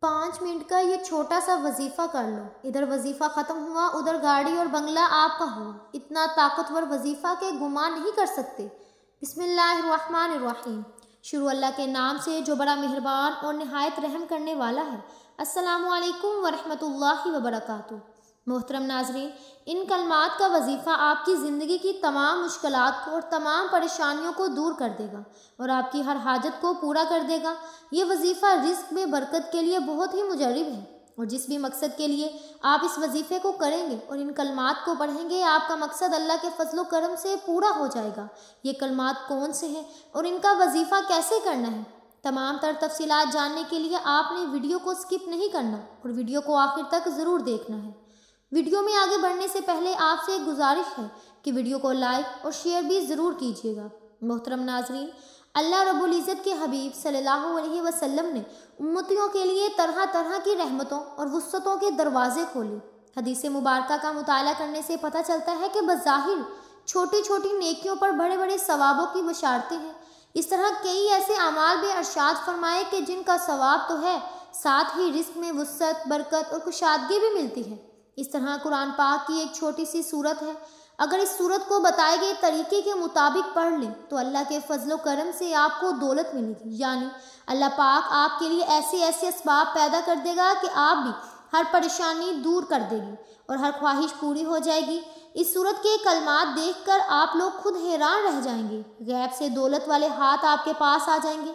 5 minute का ये छोटा सा वजीफ़ा कर लो। इधर वजीफ़ा ख़त्म हुआ, उधर गाड़ी और बंगला आपका हुआ। इतना ताकतवर वजीफ़ा के गुमान नहीं कर सकते। बिस्मिल्लाहिर्रहमानिर्रहीम। शुरू अल्लाह के नाम से जो बड़ा मेहरबान और निहायत रहम करने वाला है। अस्सलामु अलैकुम वरहमतुल्लाहि वबरकातुहू। मोहतरम नाजरीन, इन कलमात का वजीफ़ा आपकी ज़िंदगी की तमाम मुश्किलात को और तमाम परेशानियों को दूर कर देगा और आपकी हर हाजत को पूरा कर देगा। ये वजीफ़ा रिस्क में बरकत के लिए बहुत ही मुजर्रिब है और जिस भी मकसद के लिए आप इस वजीफ़े को करेंगे और इन कलमात को पढ़ेंगे, आपका मकसद अल्लाह के फजलो करम से पूरा हो जाएगा। ये कलमात कौन से हैं और इनका वजीफ़ा कैसे करना है, तमाम तर तफसीलात जानने के लिए आपने वीडियो को स्किप नहीं करना और वीडियो को आखिर तक ज़रूर देखना है। वीडियो में आगे बढ़ने से पहले आपसे एक गुजारिश है कि वीडियो को लाइक और शेयर भी ज़रूर कीजिएगा। मोहतरम नाजरीन, अल्लाह रब्बुल इज़्ज़त के हबीब सल्लल्लाहु अलैहि वसल्लम ने उम्मतियों के लिए तरह तरह की रहमतों और वुस्अतों के दरवाजे खोले। हदीस मुबारका का मुताला करने से पता चलता है कि बज़ाहिर छोटी छोटी नेकियों पर बड़े बड़े सवाबों की बशारतें हैं। इस तरह कई ऐसे अमाल भी इरशाद फरमाए कि जिनका सवाब तो है, साथ ही रिस्क में वुस्अत, बरकत और कुशादगी भी मिलती है। इस तरह कुरान पाक की एक छोटी सी सूरत है। अगर इस सूरत को बताए गए तरीके के मुताबिक पढ़ लें तो अल्लाह के फजलो करम से आपको दौलत मिलेगी, यानी अल्लाह पाक आपके लिए ऐसे ऐसे असबाब पैदा कर देगा कि आप भी हर परेशानी दूर कर देगी और हर ख्वाहिश पूरी हो जाएगी। इस सूरत के कलमात देखकर आप लोग खुद हैरान रह जाएंगे। गैब से दौलत वाले हाथ आपके पास आ जाएंगे।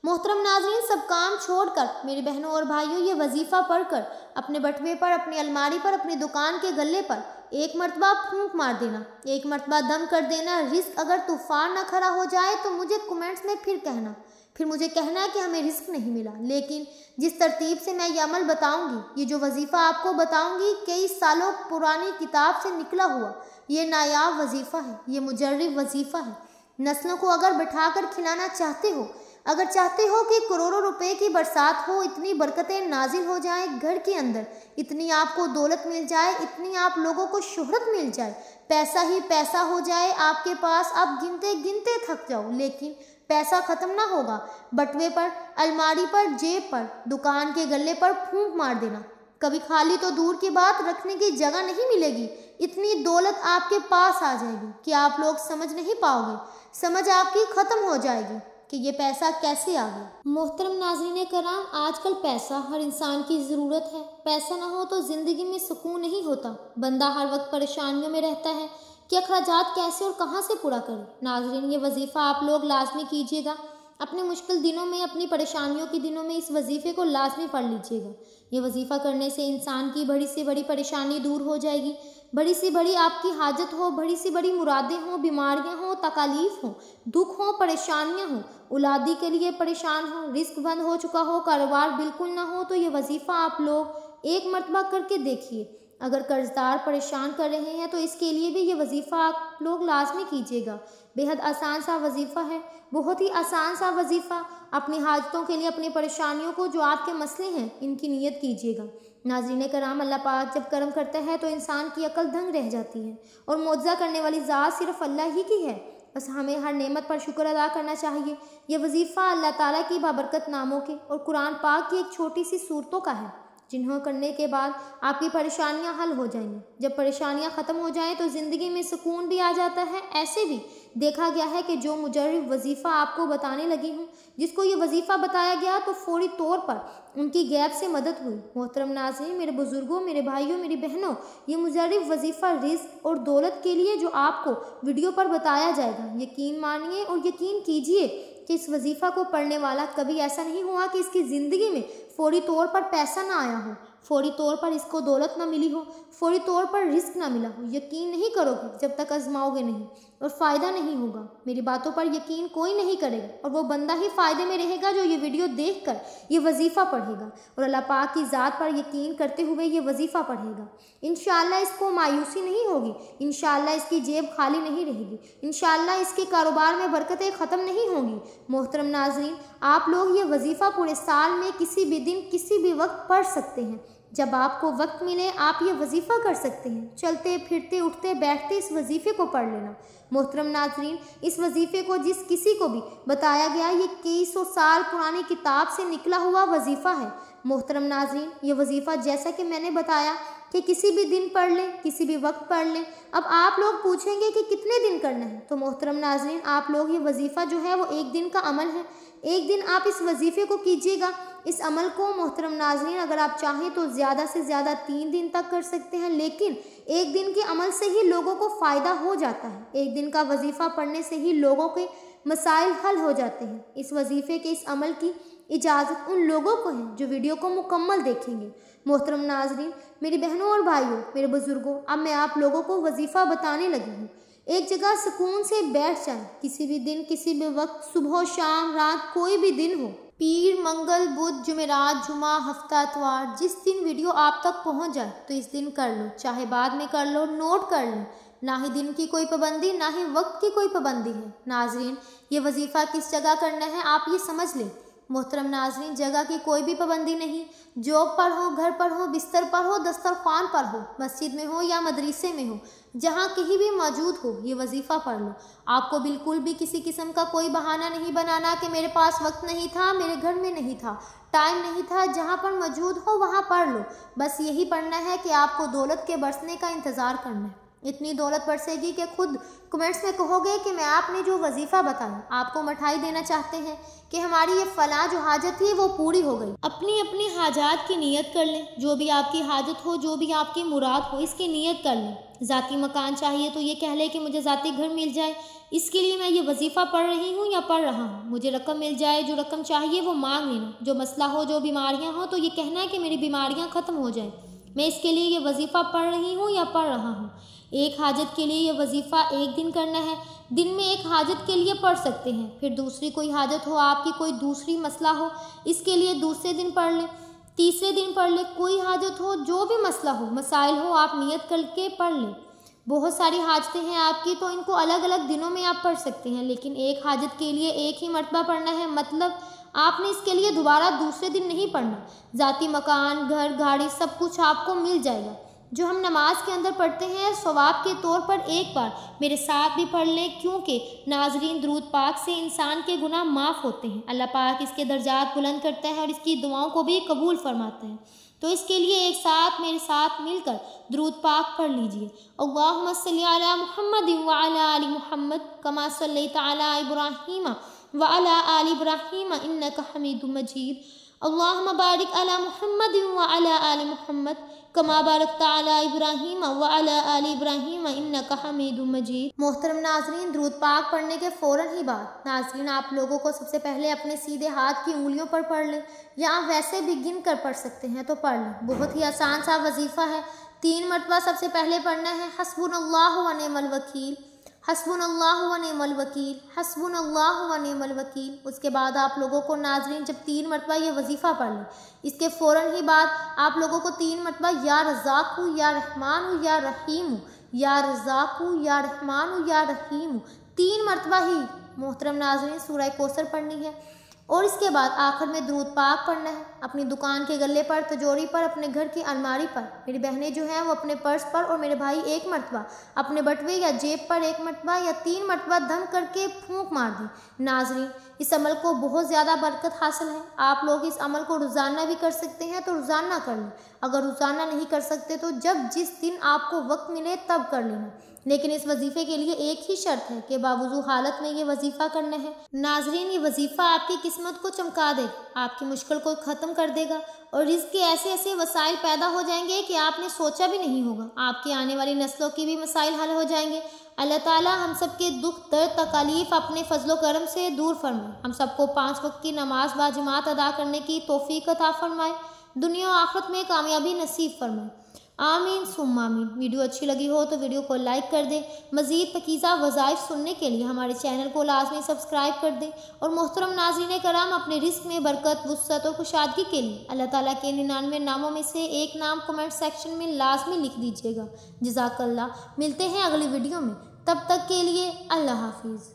मोहतरम नाज़रीन, सब काम छोड़कर मेरे बहनों और भाइयों, ये वजीफ़ा पढ़कर अपने बटवे पर, अपनी अलमारी पर, अपनी दुकान के गल्ले पर एक मरतबा फूंक मार देना, एक मरतबा दम कर देना। रिस्क अगर तूफान न खड़ा हो जाए तो मुझे कमेंट्स में फिर मुझे कहना है कि हमें रिस्क नहीं मिला। लेकिन जिस तरतीब से मैं ये अमल बताऊंगी, ये जो वजीफ़ा आपको बताऊंगी, कई सालों पुरानी किताब से निकला हुआ ये नायाब वजीफ़ा है, ये मुजर्रिब वजीफ़ा है। नस्लों को अगर बिठाकर खिलाना चाहते हो, अगर चाहते हो कि करोड़ों रुपए की बरसात हो, इतनी बरकतें नाजिल हो जाएं घर के अंदर, इतनी आपको दौलत मिल जाए, इतनी आप लोगों को शोहरत मिल जाए, पैसा ही पैसा हो जाए आपके पास, आप गिनते गिनते थक जाओ, लेकिन पैसा ख़त्म ना होगा। बटवे पर, अलमारी पर, जेब पर, दुकान के गल्ले पर फूंक मार देना, कभी खाली तो दूर की बात, रखने की जगह नहीं मिलेगी। इतनी दौलत आपके पास आ जाएगी कि आप लोग समझ नहीं पाओगे, समझ आपकी ख़त्म हो जाएगी कि ये पैसा कैसे आ गया। मोहतरम नाज़रीन कराम, आजकल पैसा हर इंसान की ज़रूरत है। पैसा ना हो तो ज़िंदगी में सुकून नहीं होता। बंदा हर वक्त परेशानियों में रहता है कि अखराजात कैसे और कहाँ से पूरा करे। नाज़रीन, ये वजीफ़ा आप लोग लाजमी कीजिएगा। अपने मुश्किल दिनों में, अपनी परेशानियों के दिनों में इस वजीफ़े को लाजमी पढ़ लीजिएगा। ये वजीफ़ा करने से इंसान की बड़ी से बड़ी परेशानी दूर हो जाएगी। बड़ी सी बड़ी आपकी हाजत हो, बड़ी सी बड़ी मुरादें हों, बीमारियां हों, तकालीफ हों, दुख हों, परेशानियां हों, औलादी के लिए परेशान हो, रिस्क बंद हो चुका हो, कारोबार बिल्कुल ना हो, तो ये वजीफ़ा आप लोग एक मरतबा करके देखिए। अगर कर्जदार परेशान कर रहे हैं तो इसके लिए भी ये वजीफ़ा आप लोग लाजमी कीजिएगा। बेहद आसान सा वजीफ़ा है, बहुत ही आसान सा वजीफ़ा। अपनी हाजतों के लिए, अपनी परेशानियों को, जो आपके मसले हैं, इनकी नियत कीजिएगा। नाज़रीन कराम, अल्लाह पाक जब करम करता है तो इंसान की अकल दंग रह जाती है और मौजज़ा करने वाली ज़ात सिर्फ अल्लाह ही की है। बस हमें हर नेमत पर शुक्र अदा करना चाहिए। यह वजीफ़ा अल्लाह ताला की बाबरकत नामों के और कुरान पाक की एक छोटी सी सूरतों का है, जिन्हों करने के बाद आपकी परेशानियां हल हो जाएंगी। जब परेशानियां ख़त्म हो जाएं तो ज़िंदगी में सुकून भी आ जाता है। ऐसे भी देखा गया है कि जो मुजर्रिब वजीफ़ा आपको बताने लगी हूँ, जिसको ये वजीफ़ा बताया गया तो फौरी तौर पर उनकी गैब से मदद हुई। मोहतरम नाज़रीन, मेरे बुज़ुर्गों, मेरे भाइयों, मेरी बहनों, ये मुजर्रिब वजीफ़ा रिस्क और दौलत के लिए जो आपको वीडियो पर बताया जाएगा, यकीन मानिए और यकीन कीजिए कि इस वजीफ़ा को पढ़ने वाला कभी ऐसा नहीं हुआ कि इसकी ज़िंदगी में फौरी तौर पर पैसा ना आया हो, फौरी तौर पर इसको दौलत ना मिली हो, फौरी तौर पर रिस्क ना मिला हो। यकीन नहीं करोगे जब तक आजमाओगे नहीं और फ़ायदा नहीं होगा। मेरी बातों पर यकीन कोई नहीं करेगा और वो बंदा ही फ़ायदे में रहेगा जो ये वीडियो देखकर ये वजीफ़ा पढ़ेगा और अल्लाह पाक की ज़ात पर यकीन करते हुए ये वजीफ़ा पढ़ेगा। इंशाअल्लाह इसको मायूसी नहीं होगी, इंशाअल्लाह इसकी जेब खाली नहीं रहेगी, इंशाअल्लाह इसके कारोबार में बरकतें ख़त्म नहीं होंगी। मोहतरम नाज़रीन, आप लोग ये वजीफ़ा पूरे साल में किसी भी दिन, किसी भी वक्त पढ़ सकते हैं। जब आपको वक्त मिले आप ये वजीफ़ा कर सकते हैं। चलते फिरते, उठते बैठते इस वजीफ़े को पढ़ लेना। मोहतरम नाज़रीन, इस वजीफ़े को जिस किसी को भी बताया गया, ये कई सौ साल पुरानी किताब से निकला हुआ वजीफ़ा है। मोहतरम नाज़रीन, ये वजीफ़ा जैसा कि मैंने बताया कि किसी भी दिन पढ़ लें, किसी भी वक्त पढ़ लें। अब आप लोग पूछेंगे कि कितने दिन करना है, तो मोहतरम नाज़रीन आप लोग ये वजीफ़ा जो है वो एक दिन का अमल है। एक दिन आप इस वजीफ़े को कीजिएगा। इस अमल को मोहतरम नाज़रीन अगर आप चाहें तो ज़्यादा से ज़्यादा 3 दिन तक कर सकते हैं, लेकिन एक दिन के अमल से ही लोगों को फ़ायदा हो जाता है। एक दिन का वजीफ़ा पढ़ने से ही लोगों के मसाइल हल हो जाते हैं। इस वजीफ़े के इस अमल की इजाज़त उन लोगों को है जो वीडियो को मुकम्मल देखेंगे। मोहतरम नाज़रीन, मेरी बहनों और भाइयों, मेरे बुज़ुर्गों, अब मैं आप लोगों को वजीफ़ा बताने लगी हूँ। एक जगह सुकून से बैठ जाएं, किसी भी दिन, किसी भी वक्त, सुबह, शाम, रात, कोई भी दिन हो, पीर, मंगल, बुध, जुमेरात, जुमा, हफ्ता, इतवार, जिस दिन वीडियो आप तक पहुँच जाए तो इस दिन कर लो, चाहे बाद में कर लो, नोट कर लो। ना ही दिन की कोई पाबंदी, ना ही वक्त की कोई पाबंदी है। नाज़रीन, ये वजीफ़ा किस जगह करना है आप ये समझ लें। मोहतरम नाज़रीन, जगह की कोई भी पाबंदी नहीं। जॉब पर हो, घर पर हो, बिस्तर पर हो, दस्तरखान पर हो, मस्जिद में हो या मदरसे में हो, जहाँ कहीं भी मौजूद हो, ये वजीफ़ा पढ़ लो। आपको बिल्कुल भी किसी किस्म का कोई बहाना नहीं बनाना कि मेरे पास वक्त नहीं था, मेरे घर में नहीं था, टाइम नहीं था। जहाँ पर मौजूद हो वहाँ पढ़ लो। बस यही पढ़ना है कि आपको दौलत के बरसने का इंतज़ार करना है। इतनी दौलत बरसेगी कि खुद कमेंट्स में कहोगे कि मैं आपने जो वजीफ़ा बताया, आपको मिठाई देना चाहते हैं कि हमारी ये फ़लाँ जो हाजत थी वो पूरी हो गई। अपनी अपनी हाजात की नीयत कर लें। जो भी आपकी हाजत हो, जो भी आपकी मुराद हो, इसकी नीयत कर लें। ज़ाती मकान चाहिए तो ये कह लें कि मुझे ज़ाती घर मिल जाए, इसके लिए मैं ये वजीफ़ा पढ़ रही हूँ या पढ़ रहा हूँ। मुझे रकम मिल जाए, जो रकम चाहिए वो मांग लेना। जो मसला हो, जो बीमारियाँ हो, तो ये कहना है कि मेरी बीमारियाँ ख़त्म हो जाए, मैं इसके लिए ये वजीफ़ा पढ़ रही हूँ या पढ़ रहा हूँ। एक हाजत के लिए ये वजीफ़ा एक दिन करना है। दिन में एक हाजत के लिए पढ़ सकते हैं। फिर दूसरी कोई हाजत हो, आपकी कोई दूसरी मसला हो, इसके लिए दूसरे दिन पढ़ लें, तीसरे दिन पढ़ लें। कोई हाजत हो, जो भी मसला हो, मसाइल हो, आप नियत करके पढ़ लें। बहुत सारी हाजतें हैं आपकी, तो इनको अलग अलग दिनों में आप पढ़ सकते हैं, लेकिन एक हाजत के लिए एक ही मरतबा पढ़ना है। मतलब आपने इसके लिए दोबारा दूसरे दिन नहीं पढ़ना। ज़ाती मकान, घर, गाड़ी, सब कुछ आपको मिल जाएगा। जो हम नमाज के अंदर पढ़ते हैं, सवाब के तौर पर एक बार मेरे साथ भी पढ़ लें, क्योंकि नाज़रीन, दुरूद पाक से इंसान के गुनाह माफ़ होते हैं। अल्लाह पाक इसके दर्जात बुलंद करता है और इसकी दुआओं को भी कबूल फरमाता है। तो इसके लिए एक साथ मेरे साथ मिलकर दुरूद पाक पढ़ लीजिए। अल्लाहुम्मा सल्ली अला मुहम्मद व अला आलि मुहम्मद कमा सल्लैता अला इब्राहीम व अला आलि इब्राहीम इन्नका हमीदुम मजीद। अल्लाहुम्मा बारिक अला मुहम्मद व अला आलि मुहम्मद कमा बारकता अला इब्राहीम व अला आलि इब्राहीम इन्नका हमीदुम मजीद। मोहतरम नाज़रीन, दुरूद पाक पढ़ने के फ़ौरन ही बाद नाज़रीन आप लोगों को सबसे पहले अपने सीधे हाथ की उंगलियों पर पढ़ लें, या आप वैसे भी गिन कर पढ़ सकते हैं तो पढ़ लें। बहुत ही आसान सा वजीफ़ा है। 3 मरतबा सबसे पहले पढ़ना है हस्बुनल्लाहु व निअमल वकील, हस्बुनल्लाहु व निअमल वकील, हस्बुनल्लाहु व निअमल वकील। उसके बाद आप लोगों को नाज़रीन जब 3 मरतबा ये वजीफ़ा पढ़ लें, इसके फ़ौरन ही बाद आप लोगों को 3 मरतबा या रज़ाक़ु या रहमानु या रहीमु, या रज़ाक़ु या रहमानु या रहीमु, 3 मरतबा ही मोहतरम नाज़रीन सूरह कौसर पढ़नी है। और इसके बाद आखिर में दुरूद पाक पढ़ना है। अपनी दुकान के गले पर, तिजोरी पर, अपने घर की अलमारी पर, मेरी बहनें जो हैं वो अपने पर्स पर, और मेरे भाई 1 मरतबा अपने बटवे या जेब पर 1 मरतबा या 3 मरतबा दम करके फूंक मार दी। नाज़रीन, इस अमल को बहुत ज़्यादा बरकत हासिल है। आप लोग इस अमल को रोज़ाना भी कर सकते हैं तो रोज़ाना कर लें। अगर रोज़ाना नहीं कर सकते तो जब जिस दिन आपको वक्त मिले तब कर लेना। लेकिन इस वजीफ़े के लिए एक ही शर्त है कि बावजूद हालत में ये वजीफ़ा करना है। नाज़रीन, ये वजीफ़ा आपकी किस्मत को चमका देगा, आपकी मुश्किल को ख़त्म कर देगा और रिज़्क़ के ऐसे ऐसे वसाइल पैदा हो जाएंगे कि आपने सोचा भी नहीं होगा। आपकी आने वाली नस्लों की भी मसाइल हल हो जाएंगे। अल्लाह ताला हम सब के दुख, दर्द, तकालीफ अपने फजलो करम से दूर फरमाए। हम सबको 5 वक्त की नमाज बाजमात अदा करने की तौफीक अता फरमाए। दुनिया और आखिरत में कामयाबी नसीब फरमाए। आमीन सुम्मा आमीन। वीडियो अच्छी लगी हो तो वीडियो को लाइक कर दें। मज़ीद पकीज़ा वज़ाइफ सुनने के लिए हमारे चैनल को लाजमी सब्सक्राइब कर दें। और मोहतरम नाज़रीन कराम, अपने रिस्क में बरकत, वुसअत और खुशादगी के लिए अल्लाह ताला के 99 नामों में से एक नाम कमेंट सेक्शन में लाजमी लिख दीजिएगा। जज़ाकल्लाह। मिलते हैं अगली वीडियो में, तब तक के लिए अल्लाह हाफिज़।